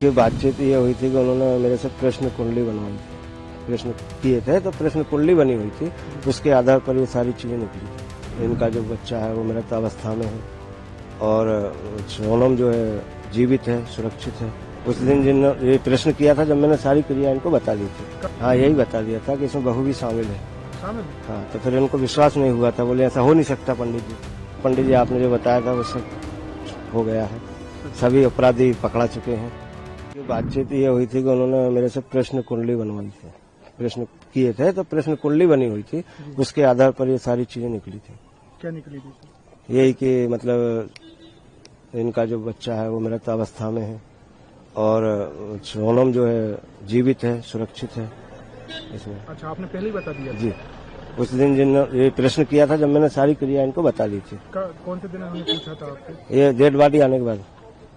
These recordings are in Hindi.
ये बातचीत ये हुई थी कि उन्होंने मेरे से प्रश्न कुंडली बनवाई थी। प्रश्न किए थे तो प्रश्न कुंडली बनी हुई थी, उसके आधार पर ये सारी चीजें निकली थी। इनका जो बच्चा है वो मृत अवस्था में है और सोनम जो है जीवित है, सुरक्षित है। उस दिन जिन ये प्रश्न किया था, जब मैंने सारी क्रिया इनको बता दी थी। हाँ, यही बता दिया था कि इसमें बहू भी शामिल है। हाँ, तो फिर इनको विश्वास नहीं हुआ था, बोले ऐसा हो नहीं सकता पंडित जी आपने जो बताया था वो सब हो गया है, सभी अपराधी पकड़ा चुके हैं। बातचीत ये हुई थी कि उन्होंने मेरे से प्रश्न कुंडली बनवाई थी। प्रश्न किए थे तो प्रश्न कुंडली बनी हुई थी, उसके आधार पर ये सारी चीजें निकली थी। क्या निकली थी? यही कि मतलब इनका जो बच्चा है वो मृत अवस्था में है और सोनम जो है जीवित है, सुरक्षित है इसमें। अच्छा, आपने पहले ही बता दिया था? जी, उस दिन जिन ये प्रश्न किया था, जब मैंने सारी क्रिया इनको बता दी थी। कौन से दिन उन्होंने पूछा था आपसे? ये डेड बॉडी आने के बाद।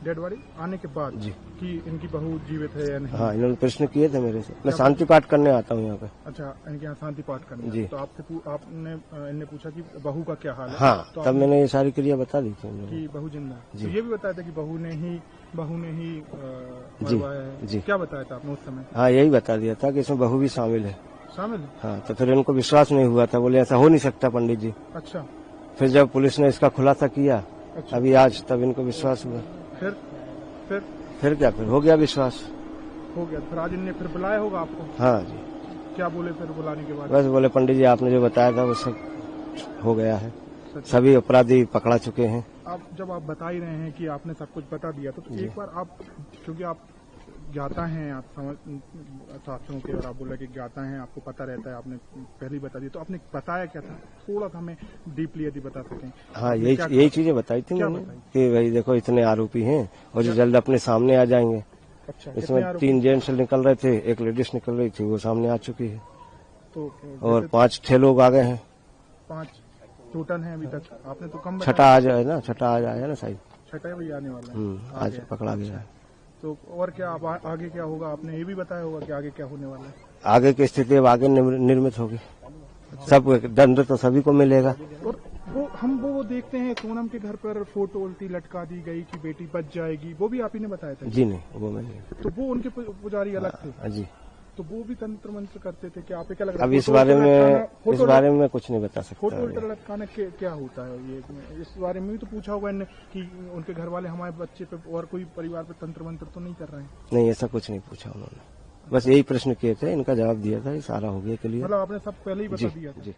डेड बॉडी आने के बाद जी, कि इनकी बहू जीवित है या नहीं? हाँ, इन्होंने प्रश्न किए थे मेरे से। मैं शांति पाठ करने आता हूँ यहाँ पे। अच्छा, इनके यहाँ शांति पाठ करने? जी। तो आपने इनने पूछा कि बहू का क्या हाल है? हाँ, तो तब मैंने ये सारी क्रिया बता दी थी कि बहू जिंदा है। जी। तो ये भी बताया था कि बहू ने ही जी, मरवाया है? जी। क्या बताया था आपने उस समय? हाँ, यही बता दिया था कि इसमें बहू भी शामिल है। शामिल है? हाँ, तो फिर इनको विश्वास नहीं हुआ था, बोले ऐसा हो नहीं सकता पंडित जी। अच्छा। फिर जब पुलिस ने इसका खुलासा किया, अच्छा। अभी आज, तब इनको विश्वास हुआ। फिर फिर क्या, फिर हो गया विश्वास। हो गया। फिर आज इनने फिर बुलाया होगा आपको? हाँ जी। क्या बोले फिर बुलाने के बाद? बस बोले पंडित जी आपने जो बताया था वो सब हो गया है, सभी अपराधी पकड़ा चुके हैं। आप जब आप बता ही रहे हैं कि आपने सब कुछ बता दिया, तो एक बार आप, क्योंकि आप ज्ञाता हैं, आप समझ शास्त्रों के, और आप बोला कि ज्ञाता हैं, आपको पता रहता है, आपने पहले ही बता दिया, तो आपने बताया क्या था? थोड़ा सा हमें डीपली यदि बता सकें। हाँ, यही चीजें बताई थी मैंने कि भाई देखो इतने आरोपी हैं और जो जल्द अपने सामने आ जाएंगे। अच्छा, इसमें 3 जेंट्स निकल रहे थे, एक लेडीज निकल रही थी, वो सामने आ चुकी है। तो और 5 6 लोग आ गए हैं। 5 टोटल हैं अभी तक? आपने तो कम छठा आज है ना, छठा आज आया ना शायद। छठा भी आने वाला है। आज पकड़ा गया है। तो और क्या अब आगे क्या होगा? आपने ये भी बताया होगा कि आगे क्या होने वाला है? आगे की स्थिति अब आगे निर्मित होगी। सब दंड तो सभी को मिलेगा। और वो देखते हैं सोनम के घर पर फोटो उल्टी लटका दी गई कि बेटी बच जाएगी, वो भी आप ही ने बताया था? जी नहीं, वो मैंने। तो वो उनके पुजारी अलग थे? जी। तो वो भी तंत्र मंत्र करते थे क्या? आप क्या लग रहा है? अब इस बारे में मैं कुछ नहीं बता सकता। फोटो उल्टा लटकाना क्या होता है ये? इस बारे में भी तो पूछा होगा इनने कि उनके घर वाले हमारे बच्चे पे और कोई परिवार पे तंत्र मंत्र तो नहीं कर रहे हैं? नहीं, ऐसा कुछ नहीं पूछा उन्होंने, बस यही प्रश्न किए थे, इनका जवाब दिया था, ये सारा हो गया क्लियर। मतलब आपने सब पहले ही बता दिया था? जी।